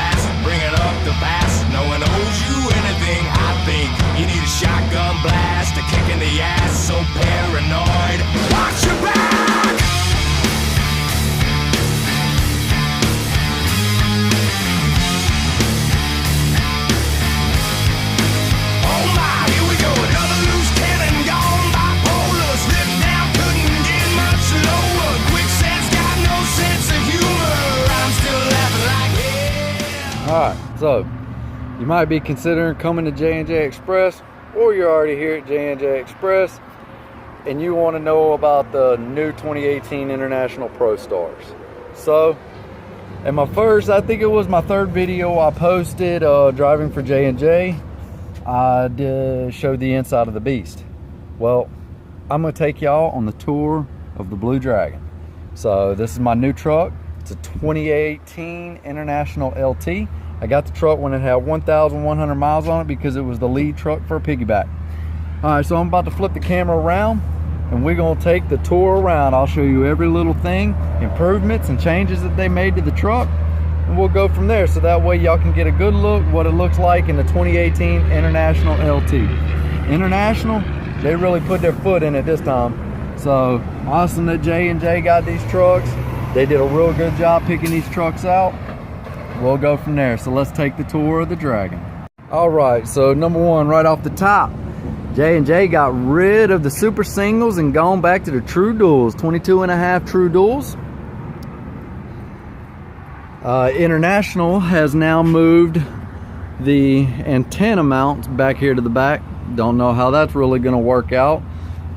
blast, bringing up the past. No one owes you anything. I think you need a shotgun blast, a kick in the ass. So paranoid, watch your back. Oh my, here we go, another loose cannon gone bipolar. Slipped down, couldn't get much lower. Quicksand's got no sense of humor. I'm still laughing like hell. Alright, so you might be considering coming to JNJ Express, or you're already here at JNJ Express and you want to know about the new 2018 International Pro Stars. So in my first, I think it was my third video I posted driving for J&J, I showed the inside of the beast. Well, I'm going to take y'all on the tour of the Blue Dragon. So this is my new truck. It's a 2018 International LT. I got the truck when it had 1,100 miles on it because it was the lead truck for a piggyback. All right, so I'm about to flip the camera around and we're gonna take the tour around. I'll show you every little thing, improvements and changes that they made to the truck, and we'll go from there. So that way y'all can get a good look what it looks like in the 2018 International LT. International, they really put their foot in it this time. So awesome that J&J got these trucks. They did a real good job picking these trucks out. We'll go from there. So let's take the tour of the Dragon. All right, so number one, right off the top, J&J got rid of the super singles and gone back to the true duals, 22.5 true duals. International has now moved the antenna mounts back here to the back. Don't know how that's really gonna work out.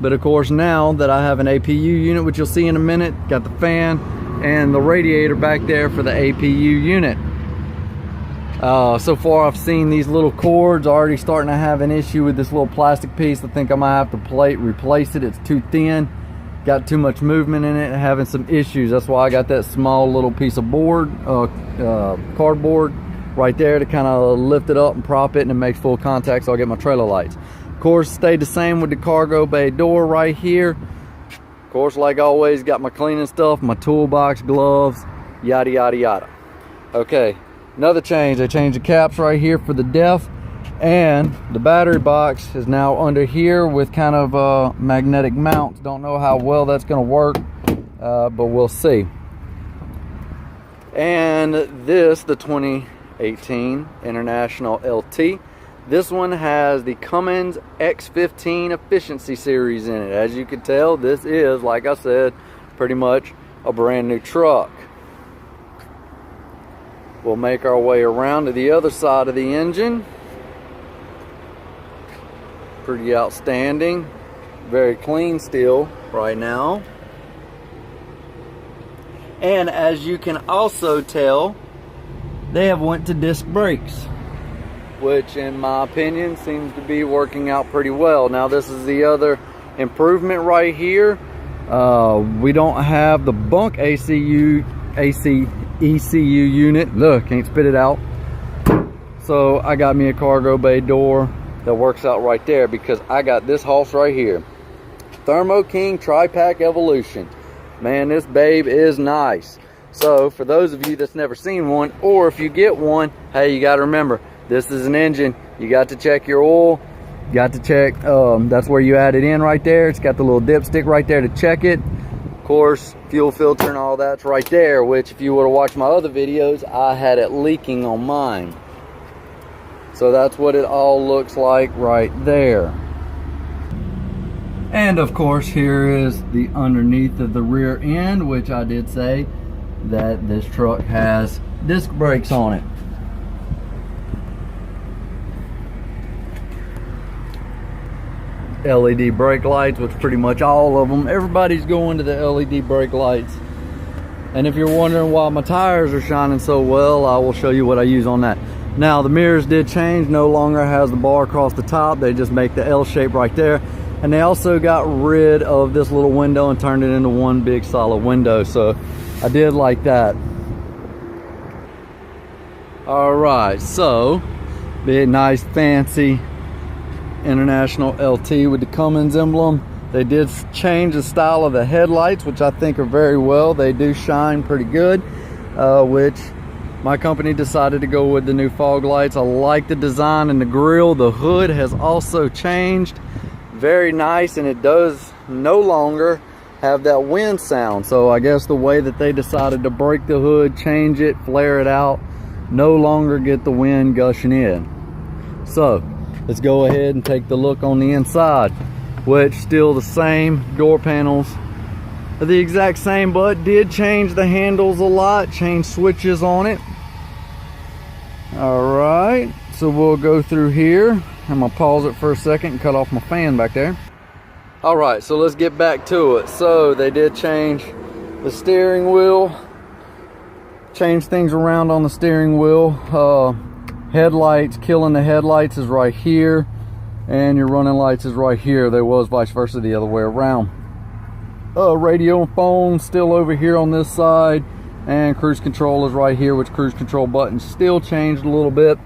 But of course, now that I have an APU unit, which you'll see in a minute, got the fan and the radiator back there for the APU unit. So far I've seen these little cords already starting to have an issue with this little plastic piece. I think I might have to replace it. It's too thin, got too much movement in it, having some issues. That's why I got that small little piece of board, cardboard right there to kind of lift it up and prop it, and it makes full contact so I'll get my trailer lights. Of course, stayed the same with the cargo bay door right here. Of course, like always, got my cleaning stuff, my toolbox, gloves, yada yada yada. Okay, another change, they changed the caps right here for the DEF, and the battery box is now under here with kind of magnetic mounts. Don't know how well that's going to work, but we'll see. And this, the 2018 International LT, this one has the Cummins X15 Efficiency Series in it. As you can tell, this is, like I said, pretty much a brand new truck. We'll make our way around to the other side of the engine. Pretty outstanding. Very clean still right now. And as you can also tell, they have went to disc brakes, which in my opinion seems to be working out pretty well. Now this is the other improvement right here. We don't have the bunk ECU unit. Look, can't spit it out. So I got me a cargo bay door that works out right there because I got this hoss right here. Thermo King Tri-Pack Evolution. Man, this babe is nice. So for those of you that's never seen one, or if you get one, hey, you got to remember, this is an engine. You got to check your oil. You got to check, that's where you add it in right there. It's got the little dipstick right there to check it. Of course, fuel filter and all that's right there, which if you would have watched my other videos, I had it leaking on mine. So that's what it all looks like right there. And of course, here is the underneath of the rear end, which I did say that this truck has disc brakes on it. LED brake lights, which pretty much all of them, everybody's going to the LED brake lights. And if you're wondering why my tires are shining so well, I will show you what I use on that. Now the mirrors did change, no longer has the bar across the top, they just make the L shape right there. And they also got rid of this little window and turned it into one big solid window, so I did like that. All right, so big nice fancy International LT with the Cummins emblem. They did change the style of the headlights, which I think are very well. They do shine pretty good, which my company decided to go with the new fog lights. I like the design and the grille. The hood has also changed. Very nice, and it does no longer have that wind sound. So I guess the way that they decided to break the hood, change it, flare it out, no longer get the wind gushing in. So let's go ahead and take the look on the inside, which still the same. Door panels are the exact same, but did change the handles a lot, change switches on it. All right, so we'll go through here. I'm gonna pause it for a second and cut off my fan back there. All right, so let's get back to it. So they did change the steering wheel, change things around on the steering wheel. Headlights, killing the headlights is right here, and your running lights is right here. They was vice versa the other way around. Radio and phone still over here on this side, and cruise control is right here, which cruise control buttons still changed a little bit.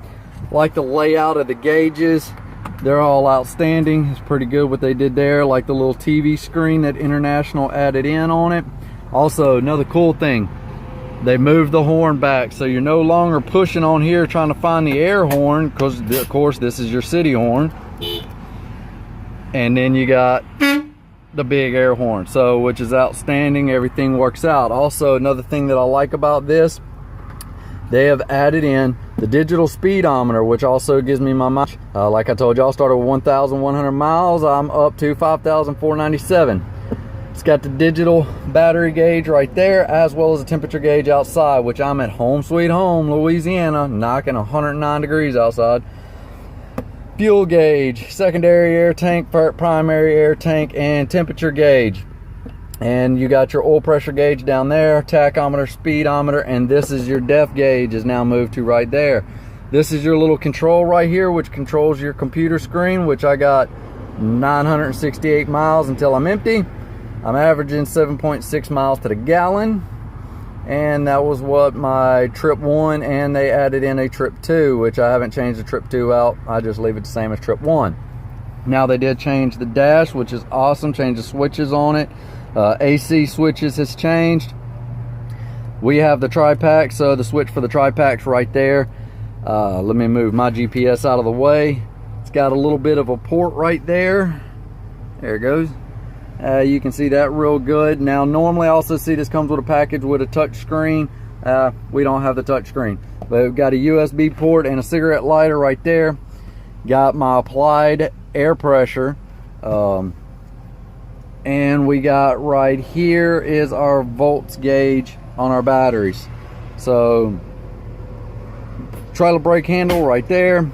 Like the layout of the gauges, they're all outstanding. It's pretty good what they did there. Like the little TV screen that International added in on it. Also, another cool thing, they moved the horn back, so you're no longer pushing on here trying to find the air horn, because of course this is your city horn, and then you got the big air horn, so which is outstanding. Everything works out. Also, another thing that I like about this, they have added in the digital speedometer, which also gives me my mileage. Like I told y'all, started with 1,100 miles. I'm up to 5,497. It's got the digital battery gauge right there, as well as a temperature gauge outside, which I'm at home sweet home, Louisiana, knocking 109 degrees outside. Fuel gauge, secondary air tank, primary air tank, and temperature gauge. And you got your oil pressure gauge down there, tachometer, speedometer, and this is your depth gauge is now moved to right there. This is your little control right here, which controls your computer screen, which I got 968 miles until I'm empty. I'm averaging 7.6 miles to the gallon, and that was what my trip 1, and they added in a trip 2, which I haven't changed the trip 2 out. I just leave it the same as trip 1. Now they did change the dash, which is awesome, change the switches on it. AC switches has changed. We have the tri-pack, so the switch for the tri-pack's right there. Let me move my GPS out of the way. It's got a little bit of a port right there. There it goes. You can see that real good. Now normally I also see this comes with a package with a touch screen. We don't have the touch screen, but we've got a USB port and a cigarette lighter right there. Got my applied air pressure, and we got right here is our volts gauge on our batteries. So trailer brake handle right there.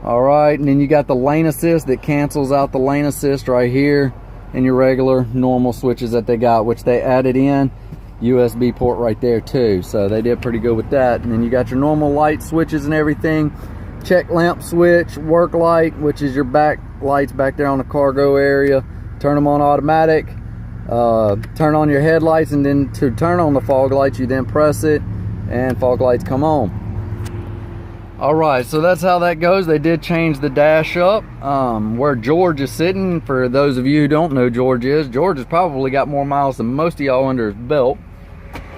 All right, and then you got the lane assist that cancels out the lane assist right here, and your regular normal switches that they got, which they added in USB port right there too. So they did pretty good with that. And then you got your normal light switches and everything. Check lamp switch, work light, which is your back lights back there on the cargo area. Turn them on automatic. Turn on your headlights, and then to turn on the fog lights, you then press it and fog lights come on. All right, so that's how that goes. They did change the dash up. Where George is sitting, for those of you who don't know George has probably got more miles than most of y'all under his belt.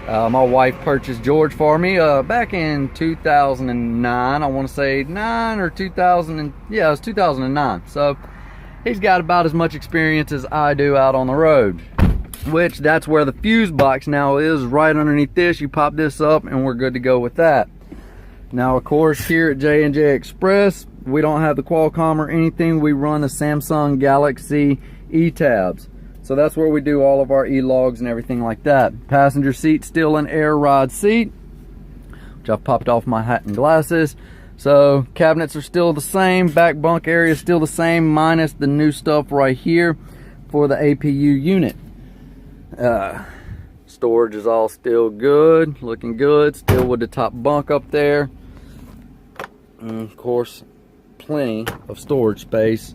My wife purchased George for me back in 2009. I want to say 9 or 2000, yeah, it was 2009. So he's got about as much experience as I do out on the road, which that's where the fuse box now is, right underneath this. You pop this up and we're good to go with that. Now, of course, here at JNJ Express, we don't have the Qualcomm or anything. We run the Samsung Galaxy E-Tabs. So that's where we do all of our E-logs and everything like that. Passenger seat still an air ride seat, which I've popped off my hat and glasses. So cabinets are still the same. Back bunk area is still the same, minus the new stuff right here for the APU unit. Storage is all still good, looking good. Still with the top bunk up there. And of course, plenty of storage space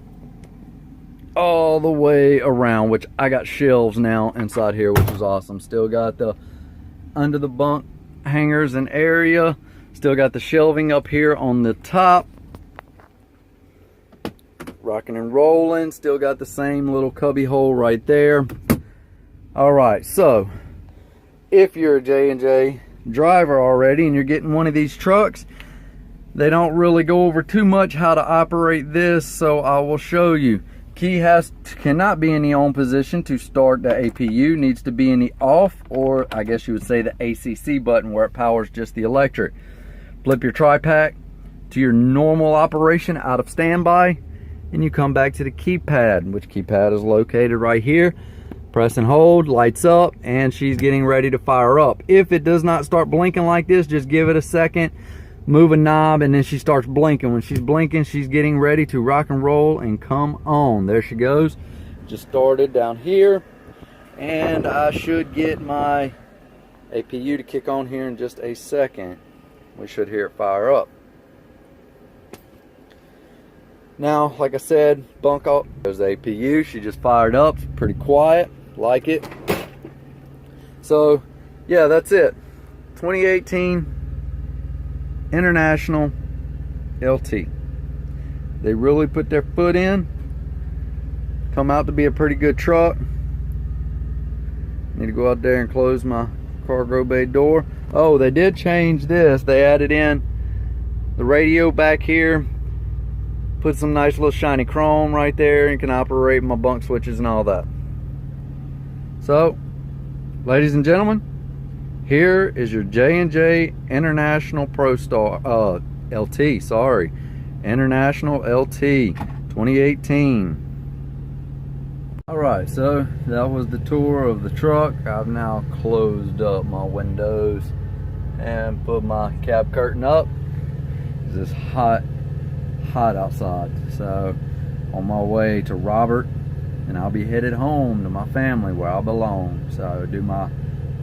all the way around, which I got shelves now inside here, which is awesome. Still got the under the bunk hangers and area. Still got the shelving up here on the top. Rocking and rolling. Still got the same little cubby hole right there. All right, so if you're a J&J driver already and you're getting one of these trucks, they don't really go over too much how to operate this, so I will show you. Key cannot be in the on position to start the APU, needs to be in the off, or I guess you would say the ACC button where it powers just the electric. Flip your tri-pack to your normal operation out of standby, and you come back to the keypad, which keypad is located right here. Press and hold, lights up, and she's getting ready to fire up. If it does not start blinking like this, just give it a second, move a knob, and then she starts blinking. When she's blinking, she's getting ready to rock and roll and come on. There she goes. Just started down here, and I should get my APU to kick on here in just a second. We should hear it fire up. Now, like I said, bunk off. There's the APU. She just fired up. It's pretty quiet. Like it. So, yeah, that's it. 2018 International LT. They really put their foot in. Come out to be a pretty good truck. Need to go out there and close my cargo bay door. Oh, they did change this. They added in the radio back here. Put some nice little shiny chrome right there, and can operate my bunk switches and all that. So, ladies and gentlemen, here is your JNJ International ProStar LT, sorry. International LT 2018. Alright, so that was the tour of the truck. I've now closed up my windows and put my cab curtain up. It's hot outside. So on my way to Robert, and I'll be headed home to my family where I belong. So do my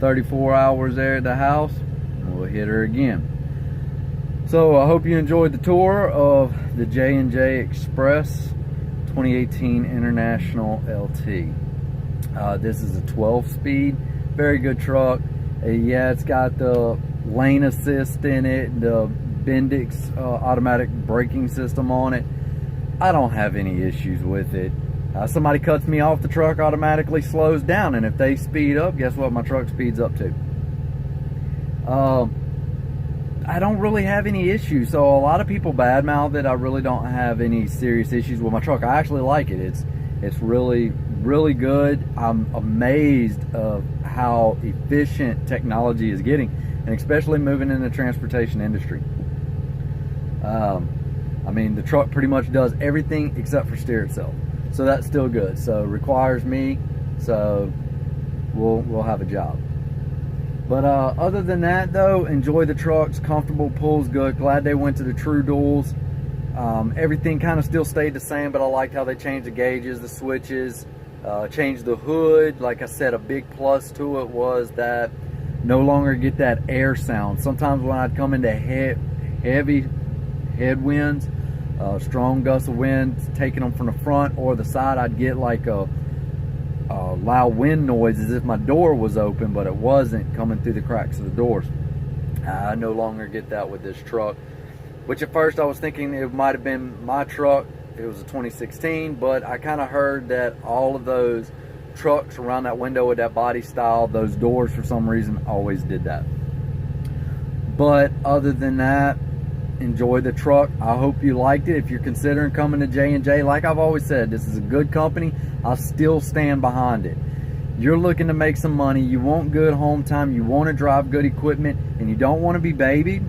34 hours there at the house, and we'll hit her again. So I hope you enjoyed the tour of the JNJ EXPRESS 2018 International LT. This is a 12-speed, very good truck. Yeah, it's got the lane assist in it, the Bendix automatic braking system on it. I don't have any issues with it. Somebody cuts me off, the truck automatically slows down, and if they speed up, guess what my truck speeds up to? I don't really have any issues. So a lot of people badmouth it. I really don't have any serious issues with my truck. I actually like it. It's really good. I'm amazed of how efficient technology is getting, and especially moving in the transportation industry. I mean, the truck pretty much does everything except for steer itself, so that's still good. So requires me, so we'll have a job. But other than that though, enjoy the trucks, comfortable, pulls good. Glad they went to the true duals. Everything kind of still stayed the same, but I liked how they changed the gauges, the switches, changed the hood. Like I said, a big plus to it was that no longer get that air sound. Sometimes when I'd come into heavy headwinds, strong gusts of wind taking them from the front or the side, I'd get like a loud wind noise as if my door was open, but it wasn't, coming through the cracks of the doors. I no longer get that with this truck, which at first I was thinking it might have been my truck. It was a 2016, but I kind of heard that all of those trucks around that window with that body style, those doors for some reason always did that. But other than that, enjoy the truck. I hope you liked it. If you're considering coming to J&J, like I've always said, this is a good company. I'll still stand behind it. You're looking to make some money, you want good home time, you want to drive good equipment, and you don't want to be babied.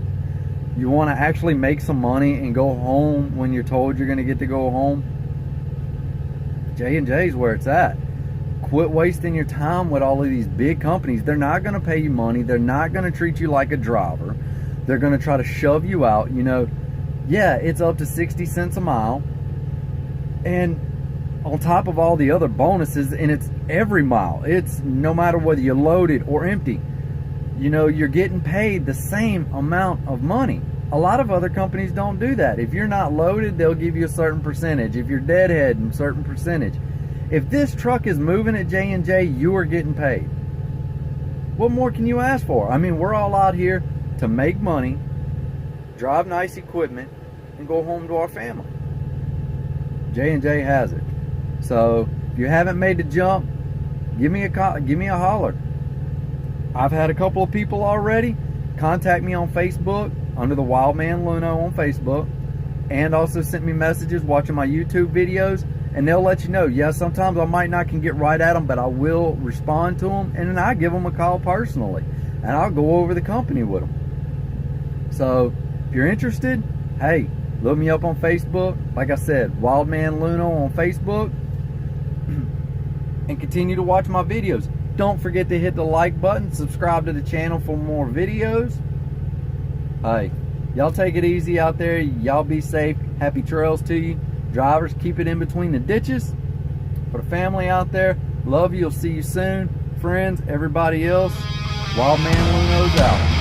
You want to actually make some money and go home when you're told you're going to get to go home. J&J is where it's at. Quit wasting your time with all of these big companies. They're not going to pay you money. They're not going to treat you like a driver. They're going to try to shove you out. You know, yeah, it's up to 60 cents a mile. And on top of all the other bonuses, and it's every mile. It's no matter whether you're loaded or empty. You know, you're getting paid the same amount of money. A lot of other companies don't do that. If you're not loaded, they'll give you a certain percentage. If you're deadhead, a certain percentage. If this truck is moving at J&J, you are getting paid. What more can you ask for? I mean, we're all out here to make money, drive nice equipment, and go home to our family. J&J has it. So if you haven't made the jump, give me a call, give me a holler. I've had a couple of people already contact me on Facebook under the Wild Man Luno on Facebook, and also sent me messages watching my YouTube videos, and they'll let you know. Yeah, sometimes I might not can get right at them, but I will respond to them, and then I give them a call personally, and I'll go over the company with them. So if you're interested, hey, look me up on Facebook. Like I said, Wild Man Luno on Facebook, and continue to watch my videos. Don't forget to hit the like button, subscribe to the channel for more videos. Hey, y'all take it easy out there. Y'all be safe. Happy trails to you. Drivers, keep it in between the ditches. For the family out there, love you. I'll see you soon. Friends, everybody else, Wild Man Luno's out.